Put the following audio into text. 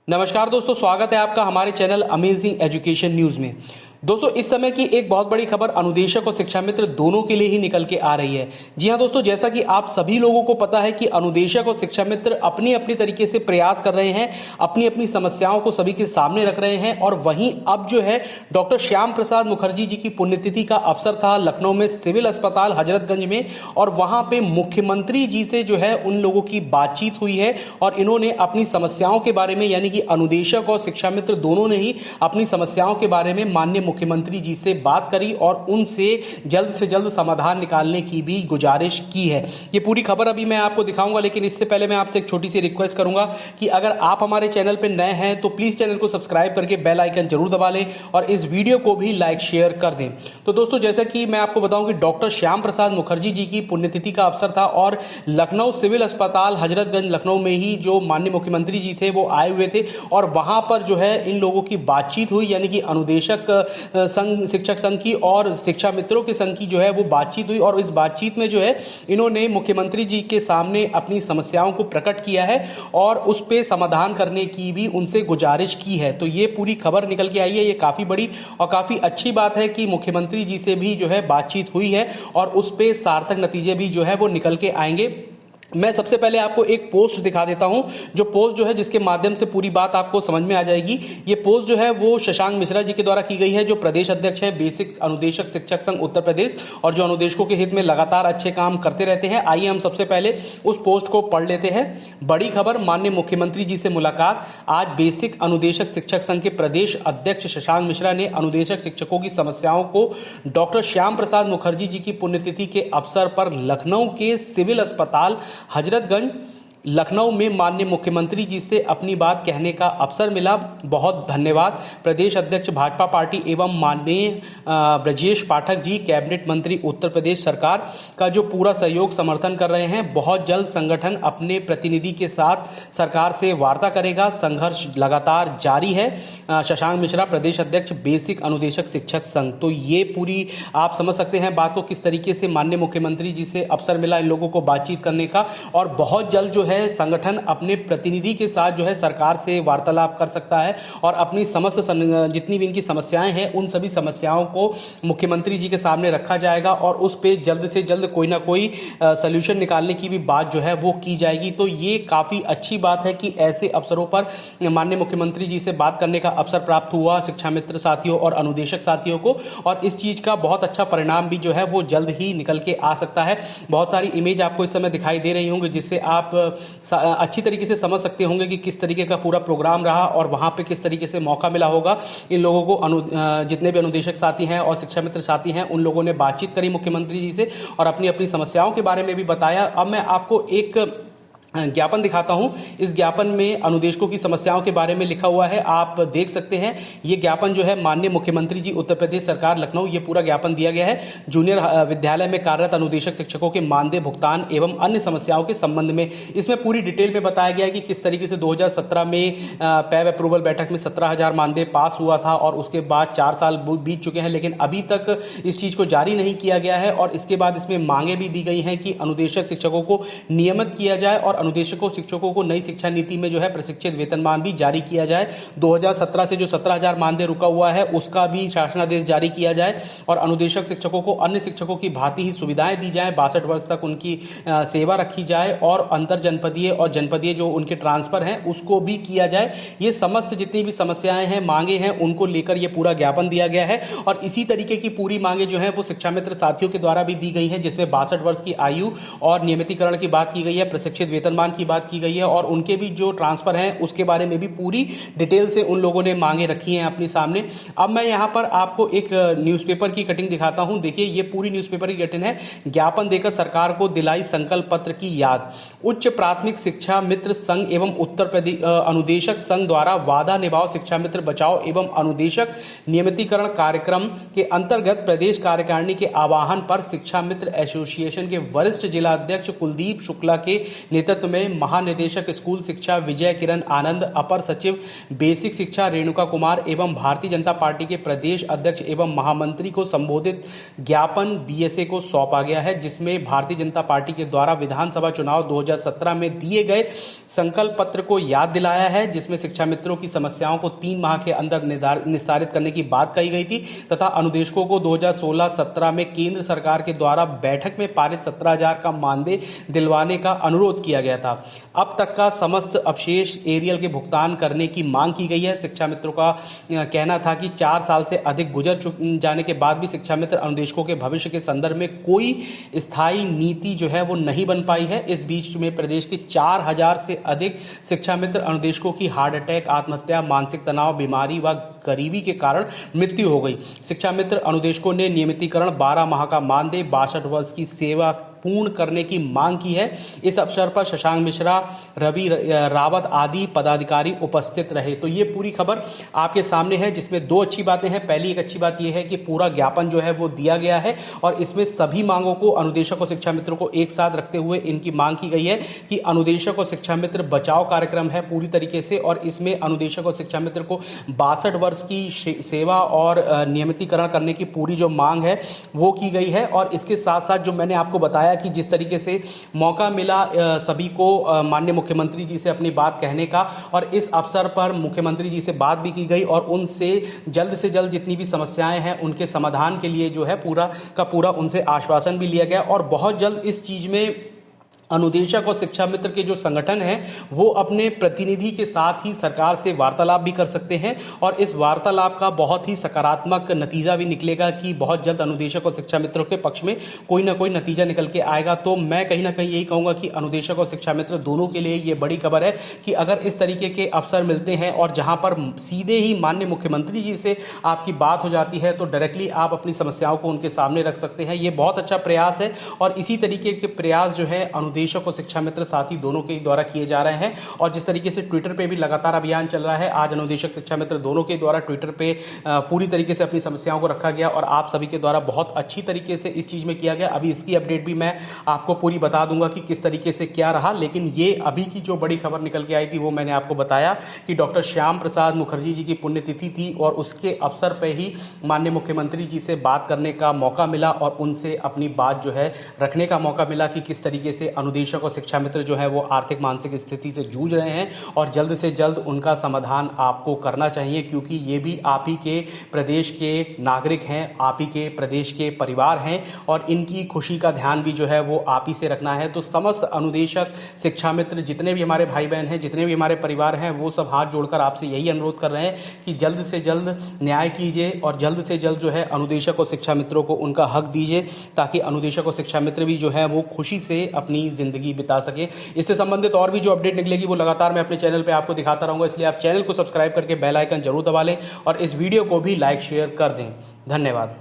नमस्कार दोस्तों, स्वागत है आपका हमारे चैनल अमेजिंग एजुकेशन न्यूज में। दोस्तों, इस समय की एक बहुत बड़ी खबर अनुदेशक और शिक्षा मित्र दोनों के लिए ही निकल के आ रही है। जी हां दोस्तों, जैसा कि आप सभी लोगों को पता है कि अनुदेशक और शिक्षा मित्र अपनी अपनी तरीके से प्रयास कर रहे हैं, अपनी अपनी समस्याओं को सभी के सामने रख रहे हैं। और वहीं अब जो है डॉक्टर श्याम प्रसाद मुखर्जी जी की पुण्यतिथि का अवसर था लखनऊ में सिविल अस्पताल हजरतगंज में, और वहां पे मुख्यमंत्री जी से जो है उन लोगों की बातचीत हुई है और इन्होंने अपनी समस्याओं के बारे में, यानी कि अनुदेशक और शिक्षा मित्र दोनों ने ही अपनी समस्याओं के बारे में माननीय मुख्यमंत्री जी से बात करी और उनसे जल्द से जल्द समाधान निकालने की भी गुजारिश की है। ये पूरी खबर अभी मैं आपको दिखाऊंगा, लेकिन इससे पहले मैं आपसे एक छोटी सी रिक्वेस्ट करूंगा कि अगर आप हमारे चैनल पर नए हैं तो प्लीज चैनल को सब्सक्राइब करके बेल आइकन जरूर दबा लें और इस वीडियो को भी लाइक शेयर कर दें। तो दोस्तों, जैसा कि मैं आपको बताऊं कि डॉक्टर श्याम प्रसाद मुखर्जी जी की पुण्यतिथि का अवसर था और लखनऊ सिविल अस्पताल हजरतगंज लखनऊ में ही जो माननीय मुख्यमंत्री जी थे वो आए हुए थे और वहां पर जो है इन लोगों की बातचीत हुई, यानी कि अनुदेशक संघ, शिक्षक संघ की और शिक्षा मित्रों के संघ की जो है वो बातचीत हुई। और इस बातचीत में जो है इन्होंने मुख्यमंत्री जी के सामने अपनी समस्याओं को प्रकट किया है और उस पे समाधान करने की भी उनसे गुजारिश की है। तो ये पूरी खबर निकल के आई है। ये काफी बड़ी और काफी अच्छी बात है कि मुख्यमंत्री जी से भी जो है बातचीत हुई है और उस पे सार्थक नतीजे भी जो है वो निकल के आएंगे। मैं सबसे पहले आपको एक पोस्ट दिखा देता हूं, जो पोस्ट जो है जिसके माध्यम से पूरी बात आपको समझ में आ जाएगी। ये पोस्ट जो है वो शशांक मिश्रा जी के द्वारा की गई है, जो प्रदेश अध्यक्ष है बेसिक अनुदेशक शिक्षक संघ उत्तर प्रदेश और जो अनुदेशकों के हित में लगातार अच्छे काम करते रहते हैं। आइए हम सबसे पहले उस पोस्ट को पढ़ लेते हैं। बड़ी खबर, माननीय मुख्यमंत्री जी से मुलाकात। आज बेसिक अनुदेशक शिक्षक संघ के प्रदेश अध्यक्ष शशांक मिश्रा ने अनुदेशक शिक्षकों की समस्याओं को डॉक्टर श्याम प्रसाद मुखर्जी जी की पुण्यतिथि के अवसर पर लखनऊ के सिविल अस्पताल हजरतगंज लखनऊ में माननीय मुख्यमंत्री जी से अपनी बात कहने का अवसर मिला। बहुत धन्यवाद। प्रदेश अध्यक्ष भाजपा पार्टी एवं माननीय ब्रजेश पाठक जी, कैबिनेट मंत्री उत्तर प्रदेश सरकार का जो पूरा सहयोग समर्थन कर रहे हैं। बहुत जल्द संगठन अपने प्रतिनिधि के साथ सरकार से वार्ता करेगा। संघर्ष लगातार जारी है। शशांक मिश्रा, प्रदेश अध्यक्ष बेसिक अनुदेशक शिक्षक संघ। तो ये पूरी आप समझ सकते हैं बात को, किस तरीके से माननीय मुख्यमंत्री जी से अवसर मिला इन लोगों को बातचीत करने का और बहुत जल्द जो है संगठन अपने प्रतिनिधि के साथ जो है सरकार से वार्तालाप कर सकता है और अपनी समस्त जितनी भी इनकी समस्याएं हैं उन सभी समस्याओं को मुख्यमंत्री जी के सामने रखा जाएगा और उस पे जल्द से जल्द कोई ना कोई सॉल्यूशन निकालने की भी बात जो है वो की जाएगी। तो ये काफी अच्छी बात है कि ऐसे अवसरों पर माननीय मुख्यमंत्री जी से बात करने का अवसर प्राप्त हुआ शिक्षा मित्र साथियों और अनुदेशक साथियों को, और इस चीज का बहुत अच्छा परिणाम भी जो है वो जल्द ही निकल के आ सकता है। बहुत सारी इमेज आपको इस समय दिखाई दे रही होंगी जिससे आप अच्छी तरीके से समझ सकते होंगे कि किस तरीके का पूरा प्रोग्राम रहा और वहां पे किस तरीके से मौका मिला होगा इन लोगों को। जितने भी अनुदेशक साथी हैं और शिक्षा मित्र साथी हैं उन लोगों ने बातचीत करी मुख्यमंत्री जी से और अपनी अपनी समस्याओं के बारे में भी बताया। अब मैं आपको एक ज्ञापन दिखाता हूं। इस ज्ञापन में अनुदेशकों की समस्याओं के बारे में लिखा हुआ है, आप देख सकते हैं। ये ज्ञापन जो है माननीय मुख्यमंत्री जी उत्तर प्रदेश सरकार लखनऊ, ये पूरा ज्ञापन दिया गया है जूनियर विद्यालय में कार्यरत अनुदेशक शिक्षकों के मानदेय भुगतान एवं अन्य समस्याओं के संबंध में। इसमें पूरी डिटेल में बताया गया है कि किस तरीके से 2017 में पैब अप्रूवल बैठक में 17,000 मानदेय पास हुआ था और उसके बाद 4 साल बीत चुके हैं, लेकिन अभी तक इस चीज को जारी नहीं किया गया है। और इसके बाद इसमें मांगे भी दी गई हैं कि अनुदेशक शिक्षकों को नियमित किया जाए और अनुदेशकों शिक्षकों को नई शिक्षा नीति में जो है प्रशिक्षित वेतनमान भी जारी किया जाए। 2017 से जो 17,000 मानदेय रुका हुआ है उसका भी शासनादेश जारी किया जाए और अनुदेशक शिक्षकों को अन्य शिक्षकों की भांति ही सुविधाएं दी जाए। 62 वर्ष तक उनकी सेवा रखी जाए और अंतर जनपदीय और जनपदीय जो उनके ट्रांसफर हैं उसको भी किया जाए। ये समस्त जितनी भी समस्याएं हैं, मांगे हैं, उनको लेकर ये पूरा ज्ञापन दिया गया है। और इसी तरीके की पूरी मांगे जो है वो शिक्षा मित्र साथियों के द्वारा भी दी गई है, जिसमें 62 वर्ष की आयु और नियमितीकरण की बात की गई है, प्रशिक्षित वेतनमान की बात की गई है और उनके भी जो ट्रांसफर हैं उसके बारे में भी पूरी डिटेल से उन लोगों ने मांगे रखी हैं अपने सामने। अब मैं यहां पर आपको एक न्यूज़पेपर की कटिंग दिखाता हूं। देखिए, ये पूरी न्यूज़पेपर की कटिंग है। ज्ञापन देकर सरकार को दिलाई संकल्प पत्र की याद। उच्च प्राथमिक शिक्षा मित्र संघ एवं उत्तर प्रदेश अनुदेशक संघ द्वारा वादा निभाओ शिक्षा मित्र बचाओ एवं अनुदेशक नियमितीकरण कार्यक्रम के अंतर्गत प्रदेश कार्यकारिणी के आह्वान पर शिक्षा मित्र एसोसिएशन के वरिष्ठ जिला अध्यक्ष कुलदीप शुक्ला के नेतृत्व नेतृत्व में महानिदेशक स्कूल शिक्षा विजय किरण आनंद, अपर सचिव बेसिक शिक्षा रेणुका कुमार एवं भारतीय जनता पार्टी के प्रदेश अध्यक्ष एवं महामंत्री को संबोधित ज्ञापन बीएसए को सौंपा गया है, जिसमें भारतीय जनता पार्टी के द्वारा विधानसभा चुनाव 2017 में दिए गए संकल्प पत्र को याद दिलाया है, जिसमें शिक्षा मित्रों की समस्याओं को 3 माह के अंदर निस्तारित करने की बात कही गई थी तथा अनुदेशकों को 2016-17 में केंद्र सरकार के द्वारा बैठक में पारित 17,000 का मानदेय दिलवाने का अनुरोध किया गया था। अब तक का समस्त अवशेष एरियल के भुगतान करने की मांग की गई है। शिक्षा मित्रों का कहना था कि 4 साल से अधिक गुजर जाने के बाद भी शिक्षा मित्र अनुदेशकों के भविष्य के संदर्भ में कोई स्थायी नीति जो है वो नहीं बन पाई है। इस बीच में प्रदेश के 4,000 से अधिक शिक्षा मित्र अनुदेशकों की हार्ट अटैक, आत्महत्या, मानसिक तनाव, बीमारी व गरीबी के कारण मृत्यु हो गई। शिक्षा मित्र अनुदेशकों ने नियमितीकरण, 12 माह का मानदेय, 62 वर्ष की सेवा पूर्ण करने की मांग की है। इस अवसर पर शशांक मिश्रा, रवि रावत आदि पदाधिकारी उपस्थित रहे। तो ये पूरी खबर आपके सामने है, जिसमें 2 अच्छी बातें हैं। पहली एक अच्छी बात यह है कि पूरा ज्ञापन जो है वो दिया गया है और इसमें सभी मांगों को अनुदेशक और शिक्षा मित्रों को एक साथ रखते हुए इनकी मांग की गई है कि अनुदेशक और शिक्षा मित्र बचाव कार्यक्रम है पूरी तरीके से, और इसमें अनुदेशक और शिक्षा मित्र को 62 वर्ष की सेवा और नियमितीकरण करने की पूरी जो मांग है वो की गई है। और इसके साथ साथ जो मैंने आपको बताया कि जिस तरीके से मौका मिला सभी को माननीय मुख्यमंत्री जी से अपनी बात कहने का, और इस अवसर पर मुख्यमंत्री जी से बात भी की गई और उनसे जल्द से जल्द जितनी भी समस्याएं हैं उनके समाधान के लिए जो है पूरा का पूरा उनसे आश्वासन भी लिया गया। और बहुत जल्द इस चीज में अनुदेशक और शिक्षा मित्र के जो संगठन हैं वो अपने प्रतिनिधि के साथ ही सरकार से वार्तालाप भी कर सकते हैं और इस वार्तालाप का बहुत ही सकारात्मक नतीजा भी निकलेगा कि बहुत जल्द अनुदेशक और शिक्षा मित्रों के पक्ष में कोई ना कोई नतीजा निकल के आएगा। तो मैं कहीं ना कहीं यही कहूँगा कि अनुदेशक और शिक्षा मित्र दोनों के लिए ये बड़ी खबर है कि अगर इस तरीके के अवसर मिलते हैं और जहाँ पर सीधे ही माननीय मुख्यमंत्री जी से आपकी बात हो जाती है तो डायरेक्टली आप अपनी समस्याओं को उनके सामने रख सकते हैं। ये बहुत अच्छा प्रयास है और इसी तरीके के प्रयास जो है अनुदेशक और शिक्षा मित्र साथी दोनों के द्वारा किए जा रहे हैं। और जिस तरीके से ट्विटर पे भी लगातार अभियान चल रहा है, आज अनुदेशक शिक्षा मित्र दोनों के द्वारा ट्विटर पे पूरी तरीके से अपनी समस्याओं को रखा गया और आप सभी के द्वारा बहुत अच्छी तरीके से इस चीज़ में किया गया। अभी इसकी अपडेट भी मैं आपको पूरी बता दूंगा कि किस तरीके से क्या रहा, लेकिन ये अभी की जो बड़ी खबर निकल के आई थी वो मैंने आपको बताया कि डॉक्टर श्याम प्रसाद मुखर्जी जी की पुण्यतिथि थी और उसके अवसर पर ही माननीय मुख्यमंत्री जी से बात करने का मौका मिला और उनसे अपनी बात जो है रखने का मौका मिला कि किस तरीके से अनुदेशक और शिक्षा मित्र जो है वो आर्थिक मानसिक स्थिति से जूझ रहे हैं और जल्द से जल्द उनका समाधान आपको करना चाहिए, क्योंकि ये भी आप ही के प्रदेश के नागरिक हैं, आप ही के प्रदेश के परिवार हैं और इनकी खुशी का ध्यान भी जो है वो आप ही से रखना है। तो समस्त अनुदेशक शिक्षा मित्र जितने भी हमारे भाई बहन हैं, जितने भी हमारे परिवार हैं, वो सब हाथ जोड़कर आपसे यही अनुरोध कर रहे हैं कि जल्द से जल्द न्याय कीजिए और जल्द से जल्द जो है अनुदेशक और शिक्षा मित्रों को उनका हक दीजिए, ताकि अनुदेशक और शिक्षा मित्र भी जो है वो खुशी से अपनी जिंदगी बिता सके। इससे संबंधित और भी जो अपडेट निकलेगी वो लगातार मैं अपने चैनल पे आपको दिखाता रहूंगा, इसलिए आप चैनल को सब्सक्राइब करके बेल आइकन जरूर दबा लें और इस वीडियो को भी लाइक शेयर कर दें। धन्यवाद।